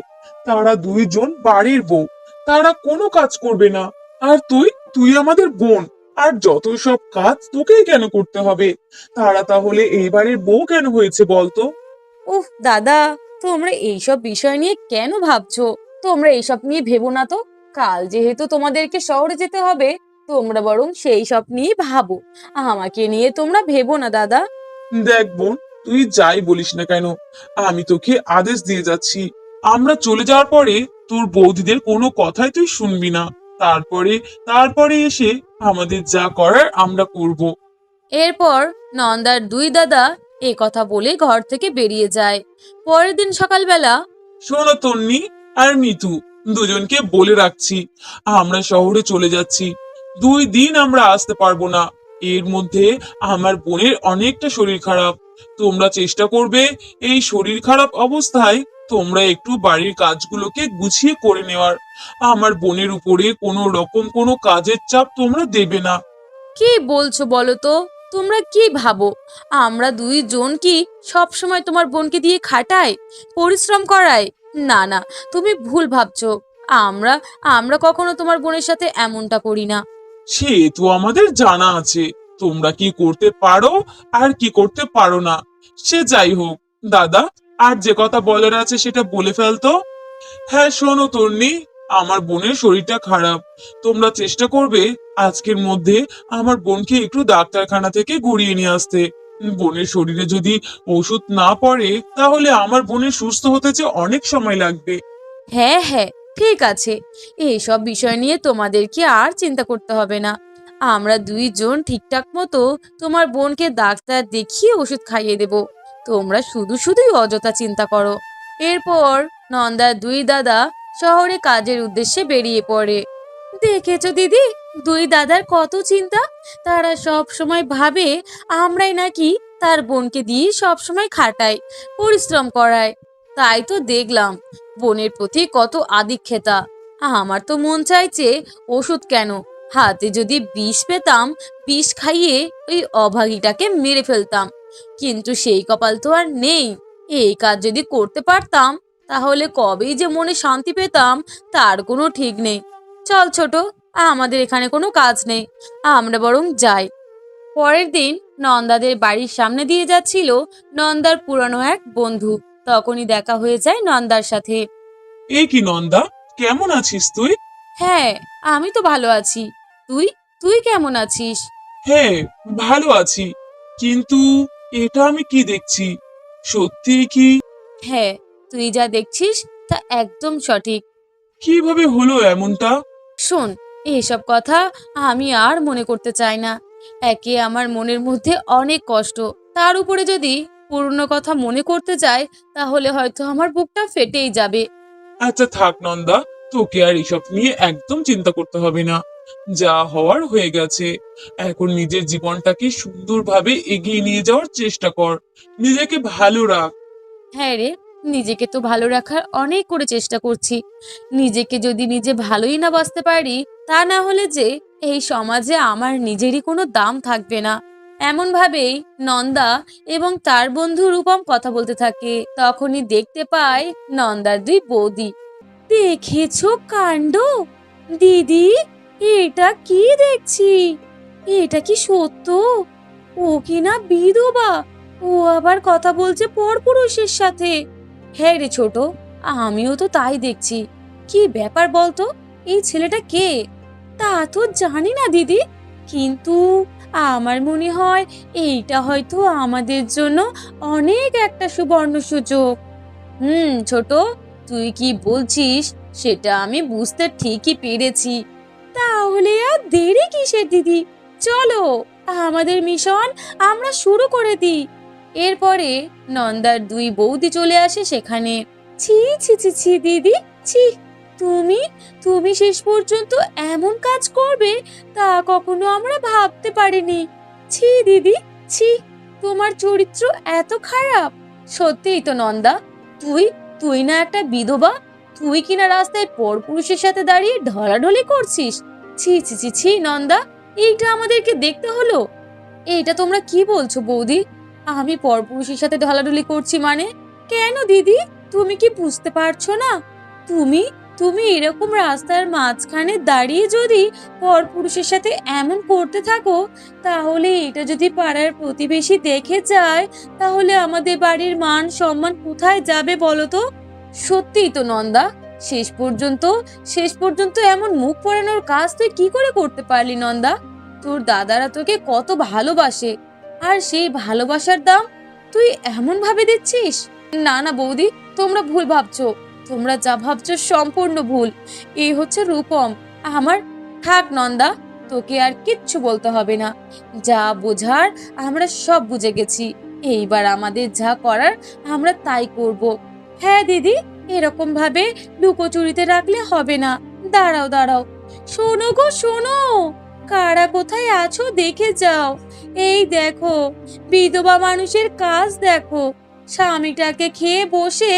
তারা দুইজন বাড়ির বউ, তারা কোনো কাজ করবে না। আর তুই তুই আমাদের বোন, আর যত সব কাজ তোকেই কেন করতে হবে? তারা তাহলে এই বাড়ির বউ কেন হয়েছে বলতো? উফ দাদা, তোমরা এইসব বিষয় নিয়ে কেন ভাবছো? তোমরা এইসব নিয়ে ভেবো না তো। কাল যেহেতু তোমাদেরকে শহরে যেতে হবে, তোমরা বরং সেই সব নিয়ে ভাবো। আমাকে নিয়ে তোমরা ভেবো না দাদা। দেখ বোন, তুই যাই বলিস না কেন, আমি তোকে আদেশ দিয়ে যাচ্ছি, আমরা চলে যাওয়ার পরে তোর বৌদিদের কোনো কথাই তুই শুনবি না। তারপরে তারপরে এসে আমাদের যা করার আমরা করব। এরপর নন্দার দুই দাদা এ কথা বলে ঘর থেকে বেরিয়ে যায়। পরের দিন সকালবেলা শোনো তন্নি আর মিতু, দুজনকে বলে রাখছি, আমরা শহরে চলে যাচ্ছি। 2 দিন আমরা আসতে পারবো না। এর মধ্যে আমার বোনের অনেকটা শরীর খারাপ। তোমরা চেষ্টা করবে এই শরীর খারাপ অবস্থায় তোমরা একটু বাড়ির কাজগুলোকে গুছিয়ে করে নেওয়ার। আমার বোনের উপরে কোনো রকম কোনো কাজের চাপ তোমরা দেবে না। কি বলছো বলো তো? তোমরা কি ভাবো আমরা দুইজন কি সব সময় তোমার বোনকে দিয়ে খাটাই, পরিশ্রম করাই? না না, তুমি ভুল ভাবছো। আমরা আমরা কখনো তোমার বোনের সাথে এমনটা করি না। সে তো আমাদের জানা আছে, তোমরা কি করতে পারো আর কি করতে পারো না। সে যাই হোক দাদা, আর যে কথা বলার আছে সেটা বলে ফেলতো। হ্যাঁ শোনো তন্নি, আমার বোনের শরীরটা খারাপ। তোমরা চেষ্টা করবে আজকের মধ্যে আমার বোনকে একটু ডাক্তারখানা থেকে ঘুরিয়ে নিয়ে আসতে। বোনের শরীরে যদি ওষুধ না পড়ে তাহলে আমার বোনের সুস্থ হতে যে অনেক সময় লাগবে। হ্যাঁ হ্যাঁ, ঠিক আছে। এইসব বিষয় নিয়ে তোমাদেরকে আর চিন্তা করতে হবে না। আমরা দুইজন ঠিকঠাক মতো তোমার বোনকে ডাক্তার দেখিয়ে ওষুধ খাইয়ে দেব। তোমরা শুধু শুধুই অযথা চিন্তা করো। এরপর নন্দার দুই দাদা শহরে কাজের উদ্দেশ্যে বেরিয়ে পড়ে। দেখেছো দিদি, দুই দাদার কত চিন্তা। তারা সব সময় ভাবে আমরাই নাকি তার বোনকে দিয়ে সব সময় খাটাই, পরিশ্রম করায়। তাই তো দেখলাম বোনের প্রতি কত আদিক্ষেতা। আমার তো মন চাইছে ওষুধ কেন, হাতে যদি বিষ পেতাম, বিষ খাইয়ে ওই অভাগীটাকে মেরে ফেলতাম। কিন্তু সেই কপাল তো আর নেই। এই কাজ যদি করতে পারতাম তাহলে কবেই যে মনে শান্তি পেতাম তার কোনো ঠিক নেই। চল ছোট, আমাদের এখানে কোনো কাজ নেই, আমরা বরং যাই। পরের দিন নন্দাদের বাড়ির সামনে দিয়ে যাচ্ছিল নন্দার পুরানো এক বন্ধু। তখনই দেখা হয়ে যায় নন্দার সাথে। এ কি নন্দা, কেমন আছিস তুই? হ্যাঁ, আমি তো ভালো আছি। তুই তুই কেমন আছিস? হ্যাঁ, ভালো আছি। কিন্তু এটা আমি কি দেখছি? সত্যি কি? হ্যাঁ, তুই যা দেখছিস তা একদম সঠিক। কিভাবে হলো এমনটা? শোন, এইসব কথা আমি আর মনে করতে চাই না। একে আমার মনের মধ্যে অনেক কষ্ট, তার উপরে যদি পুরনো কথা মনে করতে চাই তাহলে হয়তো আমার বুকটা ফেটেই যাবে। আচ্ছা থাক নন্দা, তোকে আর এসব নিয়ে একদম চিন্তা করতে হবে না। যা হওয়ার হয়ে গেছে। এখন নিজের জীবনটাকে সুন্দরভাবে এগিয়ে নিয়ে যাওয়ার চেষ্টা কর। নিজেকে ভালো রাখ। হ্যাঁ রে, নিজেকে তো ভালো রাখার অনেক করে চেষ্টা করছি। নিজেকে যদি নিজে ভালোই না বাঁচতে পারি, তা না হলে যে এই সমাজে আমার নিজেরই কোনো দাম থাকবে না। এমন ভাবেই নন্দা এবং তার বন্ধু রূপম কথা বলতে থাকে। তখনই দেখতে পায় নন্দার দুই বৌদি। দেখেছো কাণ্ড? দিদি, এটা কি দেখছি? এটা কি সত্য? ও কিনা বিধবা, ও আবার কথা বলছে পরপুরুষের সাথে। হ্যাঁ রে ছোট, আমিও তো তাই দেখছি। কি ব্যাপার বলতো, এই ছেলেটা কে? তা তো জানি না দিদি, কিন্তু আমার মনে হয় এইটা হয়তো আমাদের জন্য অনেক একটা সুবর্ণ সুযোগ। ছোট, তুই কি বলছিস সেটা আমি বুঝতে ঠিকই পেরেছি। তাহলে আর দেরি কিসের দিদি, চলো আমাদের মিশন আমরা শুরু করে দিই। এরপরে নন্দার দুই বৌদি চলে আসে সেখানে। ছি ছি ছি ছি দিদি, ছি। তুমি তুমি শেষ পর্যন্ত এমন কাজ করবে তা কখনো আমরা ভাবতে পারিনি। ছি দিদি, ছি। তোমার চরিত্র এত খারাপ। সত্যিই তো নন্দা, তুই তুই না একটা বিধবা, তুই কিনা রাস্তায় পরপুরুষের সাথে দাঁড়িয়ে ঢলাঢলি করছিস। ছি ছি ছি ছি নন্দা, এইটা আমাদেরকে দেখতে হলো। এইটা তোমরা কি বলছো বৌদি? আমি পরপুরুষের সাথে ঢলাঢলি করছি মানে? কেন দিদি, তুমি কি বুঝতে পারছো না? তুমি তুমি এরকম রাস্তার মাঝখানে দাঁড়িয়ে যদি পরপুরুষের সাথে এমন করতে থাকো, তাহলে এটা যদি পাড়ার প্রতিবেশী দেখে যায়, তাহলে আমাদের বাড়ির মান সম্মান কোথায় যাবে বলো তো? সত্যিই তো নন্দা, শেষ পর্যন্ত এমন মুখ পোড়ানোর কাজ তুই কি করে করতে পারলি নন্দা? তোর দাদারা তোকে কত ভালোবাসে, আর সেই ভালোবাসার দাম তুই এমন ভাবে দিচ্ছিস? না না বৌদি, তোমরা ভুল ভাবছো। তোমরা যা ভাবছো সম্পূর্ণ ভুল। এই হচ্ছে রূপম আমার। থাক নন্দা, তোকে আর কিচ্ছু বলতে হবে না। যা বোঝার আমরা সব বুঝে গেছি। এইবার আমাদের যা করার আমরা তাই করব। হ্যাঁ দিদি, এরকম ভাবে লুকোচুরিতে রাখলে হবে না। দাঁড়াও দাঁড়াও, শোনো গো শোনো, কারা কোথায় আছো দেখে যাও। এই দেখো, বিধবা মানুষের কাজ দেখো। স্বামীটাকে খেয়ে বসে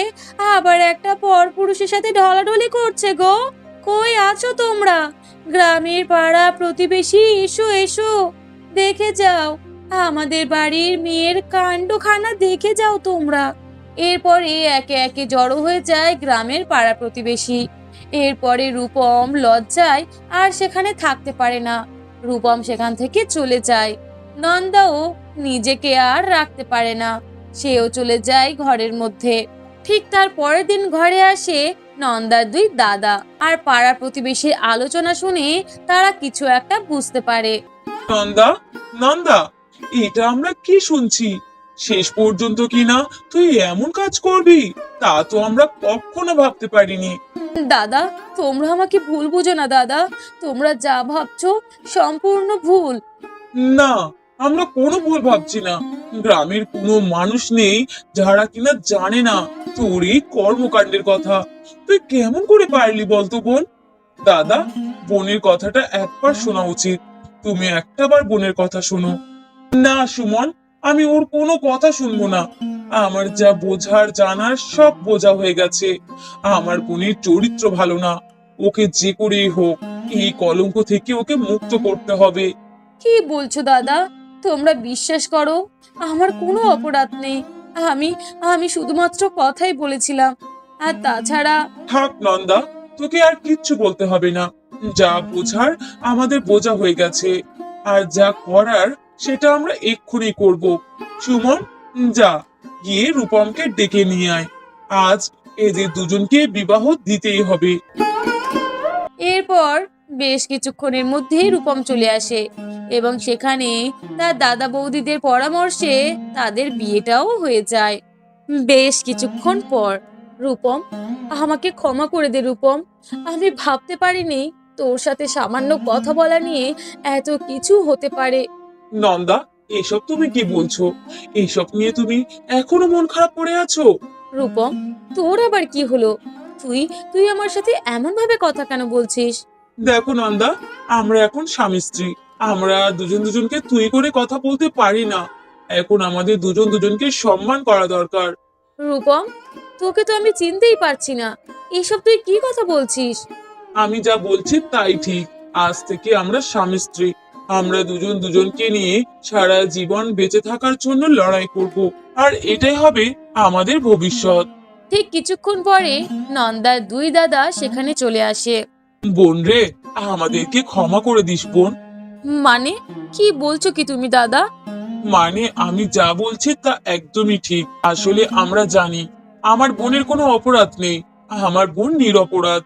আবার একটা পরপুরুষের সাথে ঢলাঢলি করছে গো। কই আছো তোমরা? গ্রামের পাড়া প্রতিবেশী, এসো এসো, দেখে যাও আমাদের বাড়ির মেয়ের কাণ্ডখানা, দেখে যাও তোমরা। এরপরে একে একে জড়ো হয়ে যায় গ্রামের পাড়া প্রতিবেশী। এরপরে রূপম লজ্জায় আর সেখানে থাকতে পারে না। রূপম সেখান থেকে চলে যায়। নন্দাও নিজেকে আর রাখতে পারে না, সেও চলে যায় ঘরের মধ্যে। ঠিক তার পরের দিন ঘরে আসে নন্দার দুই দাদা, আর পাড়া প্রতিবেশীর আলোচনা শুনে তারা কিছু একটা বুঝতে পারে। নন্দা, নন্দা, এটা আমরা কি শুনছি? শেষ পর্যন্ত কিনা তুই এমন কাজ করবি, তা তো আমরা কখনো ভাবতে পারিনি। দাদা, তোমরা আমাকে ভুল বুঝো না দাদা। তোমরা যা ভাবছো সম্পূর্ণ ভুল। না, আমরা কোনো ভুল ভাবছি না। গ্রামের কোনো মানুষ নেই যারা কিনা জানে না তোর এই কর্মকাণ্ডের কথা। তুই কেমন করে পারলি বলতো বোন? দাদা, বোনের কথাটা একবার শোনা উচিত। তুমি একটাবার বোনের কথা শোনো। না সুমন, আমি ওর কোনো কথা শুনবো না। আমার যা বোঝার জানার সব বোঝা হয়ে গেছে। আমার বোনের চরিত্র ভালো না। ওকে যে করেই হোক এই কলঙ্ক থেকে ওকে মুক্ত করতে হবে। কি বলছো দাদা? তোমরা বিশ্বাস করো, আমার কোনো অপরাধ নেই। আমি আমি শুধুমাত্র কথাই বলেছিলাম। আর তাছাড়া থাক নন্দা, তোকে আর কিচ্ছু বলতে হবে না। যা বোঝার আমাদের বোঝা হয়ে গেছে, আর যা করার সেটা আমরা এক্ষুনি করব। সুমন, যা গিয়ে রূপমকে ডেকে নিয়ে আয়। আজ এদের দুজনকে বিবাহ দিতেই হবে। এরপর বেশ কিছুক্ষণের মধ্যেই রূপম চলে আসে, এবং সেখানে তার দাদা বৌদিদের পরামর্শে তাদের বিয়েটাও হয়ে যায়। বেশ কিছুক্ষণ পর, রূপম, আমাকে ক্ষমা করে দে রূপম। আমি ভাবতে পারিনি তোর সাথে সামান্য কথা বলা নিয়ে এত কিছু হতে পারে। নন্দা, এসব তুমি কি বলছো? এসব নিয়ে তুমি এখনো মন খারাপ করে আছো? রূপম, তোর আবার কি হলো? তুই তুই আমার সাথে এমন ভাবে কথা কেন বলছিস? দেখো নন্দা, আমরা এখন স্বামী স্ত্রী। আমরা দুজন দুজনকে তুই করে কথা বলতে পারি না। এখন আমাদের দুজন দুজনকে সম্মান করা দরকার। রূপম, তোকে তো আমি চিনতেই পারছি না। এসব তুই কি কথা বলছিস? আমি যা বলছি তাই ঠিক। আজ থেকে আমরা স্বামী স্ত্রী। আমরা দুজন দুজনকে নিয়ে সারা জীবন বেঁচে থাকার জন্য লড়াই করব, আর এটাই হবে আমাদের ভবিষ্যৎ। ঠিক কিছুক্ষণ পরে নন্দার দুই দাদা সেখানে চলে আসে। বোন রে, আমাদেরকে ক্ষমা করে দিস বোন। মানে, কি বলছো কি তুমি দাদা? মানে আমি যা বলছি তা একদমই ঠিক। আসলে আমরা জানি আমার বোনের কোনো অপরাধ নেই। আমার বোন নিরপরাধ।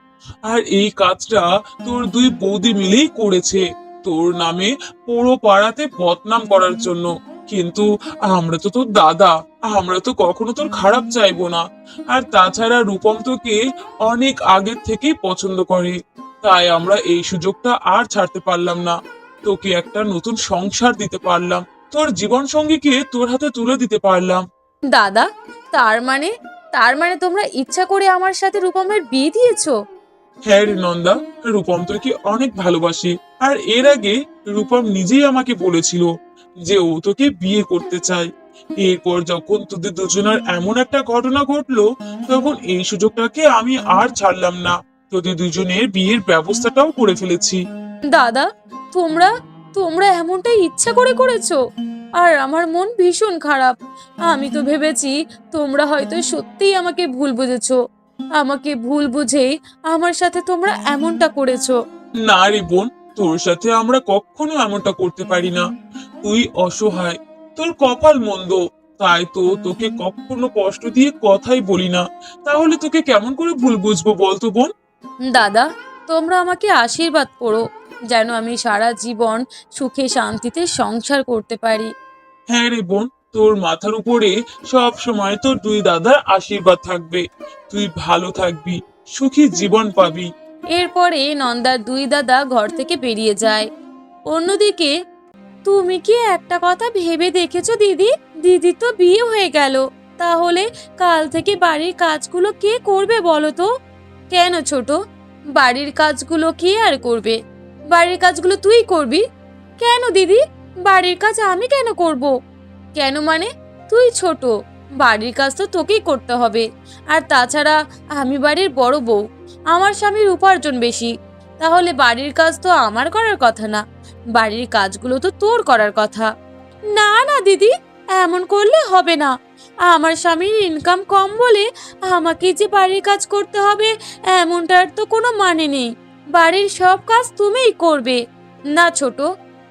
আর এই কাজটা তোর দুই বৌদি মিলেই করেছে, তোর নামে পুরো পাড়াতে বদনাম করার জন্য। কিন্তু আমরা তো তোর দাদা, আমরা তো কখনো তোর খারাপ চাইবো না। আর তাছাড়া রূপম তোকে অনেক আগের থেকেই পছন্দ করে, তাই আমরা এই সুযোগটা আর ছাড়তে পারলাম না। তোকে একটা নতুন সংসার দিতে পারলাম, তোর জীবন সঙ্গীকে তোর হাতে তুলে দিতে পারলাম। দাদা, তার মানে তার মানে তোমরা ইচ্ছা করে আমার সাথে রূপমের বিয়ে দিয়েছো? হ্যাঁ রে নন্দা, রূপম তোকে অনেক ভালোবাসে। আর এর আগে রূপম নিজেই আমাকে বলেছিল যে ও তোকে বিয়ে করতে চায়। এরপর যখন তোদের দুজনের এমন একটা ঘটনা ঘটলো, তখন এই সুযোগটাকে আমি আর ছাড়লাম না। তোদের দুজনের বিয়ের ব্যবস্থাটাও করে ফেলেছি। দাদা, তোমরা তোমরা এমনটা ইচ্ছা করে করেছো? আর আমার মন ভীষণ খারাপ। আমি তো ভেবেছি তোমরা হয়তো সত্যিই আমাকে ভুল বুঝেছো। আমাকে ভুল বুঝেই আমার সাথে তোমরা এমনটা করেছো। না রে বোন, তোর সাথে আমরা কখনো এমনটা করতে পারি না। তুই অসহায়, তোর কপাল মন্দ, তাই তো তোকে কখনো কষ্ট দিয়ে কথাই বলি না। তাহলে তোকে কেমন করে ভুল বুঝবো বলতো বোন? দাদা, তোমরা আমাকে আশীর্বাদ করো যেন আমি সারা জীবন সুখে শান্তিতে সংসার করতে পারি। হ্যাঁ রে বোন, তোর মাথার উপরে সব সময় তোর দুই দাদার আশীর্বাদ থাকবে। তুই ভালো থাকবি, সুখী জীবন পাবি। এরপরে নন্দার দুই দাদা ঘর থেকে বেরিয়ে যায়। অন্যদিকে, তুমি কি একটা কথা ভেবে দেখেছো দিদি? দিদি তো বিয়ে হয়ে গেল, তাহলে কাল থেকে বাড়ির কাজগুলো কে করবে বলো তো? কেন ছোট, বাড়ির কাজগুলো কে আর করবে? বাড়ির কাজগুলো তুই করবি। কেন দিদি, বাড়ির কাজ আমি কেন করব? কেন মানে, তুই ছোট, বাড়ির কাজ তো তোকেই করতে হবে। আর তাছাড়া আমি বাড়ির বড় বউ, আমার স্বামীর উপার্জন বেশি, তাহলে বাড়ির কাজ তো আমার করার কথা না, বাড়ির কাজগুলো তো তোর করার কথা। না না দিদি, এমন করলে হবে না। আমার স্বামীর ইনকাম কম বলে আমাকে যে বাড়ির কাজ করতে হবে এমনটার তো কোনো মানে নেই। বাড়ির সব কাজ তুমিই করবে। না ছোট,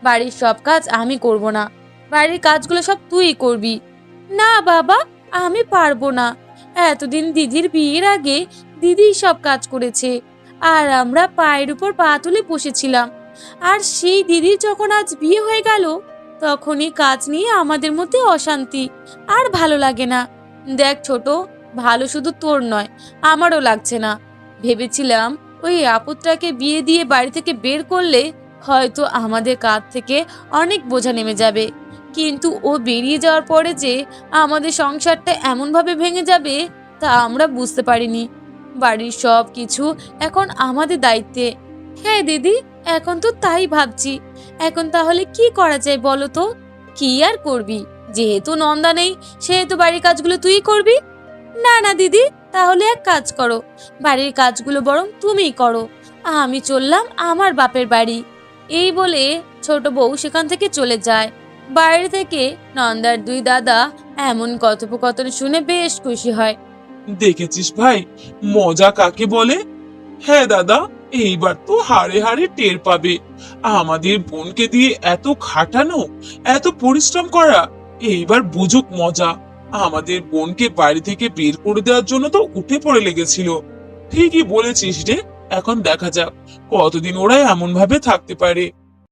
বাড়ির সব কাজ আমি করব না, বাড়ির কাজগুলো সব তুই করবি। না বাবা, আমি পারবো না। এতদিন দিদির বিয়ের আগে দিদি সব কাজ করেছে, আর আমরা পায়ের উপর পা তুলে বসেছিলাম। আর সেই দিদির যখন আজ বিয়ে হয়ে গেল, তখনই কাজ নিয়ে আমাদের মধ্যে অশান্তি, আর ভালো লাগে না। দেখ ছোট, ভালো শুধু তোর নয়, আমারও লাগছে না। ভেবেছিলাম ওই আপুতটাকে বিয়ে দিয়ে বাড়ি থেকে বের করলে হয়তো আমাদের কাঁধ থেকে অনেক বোঝা নেমে যাবে, কিন্তু ও বেরিয়ে যাওয়ার পরে যে আমাদের সংসারটা এমনভাবে ভেঙে যাবে তা আমরা বুঝতে পারিনি। বাড়ির সব কিছু এখন আমাদের দায়িত্বে। হ্যাঁ দিদি, এখন তো তাই ভাবছি। এখন তাহলে কি করা যায় বলো তো? কি আর করবি, যেহেতু নন্দা নেই সেহেতু বাড়ির কাজগুলো তুই করবি। না না দিদি, তাহলে এক কাজ করো, বাড়ির কাজগুলো বরং তুমিই করো, আমি চললাম আমার বাপের বাড়ি। এই বলে ছোট বউ সেখান থেকে চলে যায়। বাইরে থেকে নন্দার দুই দাদা এমন কথোপকথন শুনে বেশ খুশি হয়। দেখেছিস ভাই, মজা কাকে বলে? হ্যাঁ দাদা, এইবার তো হাড়ে হাড়ে টের পাবে। আমাদের বোনকে দিয়ে এত খাটানো, এত পরিশ্রম করা, এইবার বুঝুক মজা। আমাদের বোনকে বাড়ি থেকে বের করে দেওয়ার জন্য তো উঠে পড়ে লেগেছিল। ঠিকই বলেছিস রে, এখন দেখা যাক কতদিন ওরা এমন ভাবে থাকতে পারে।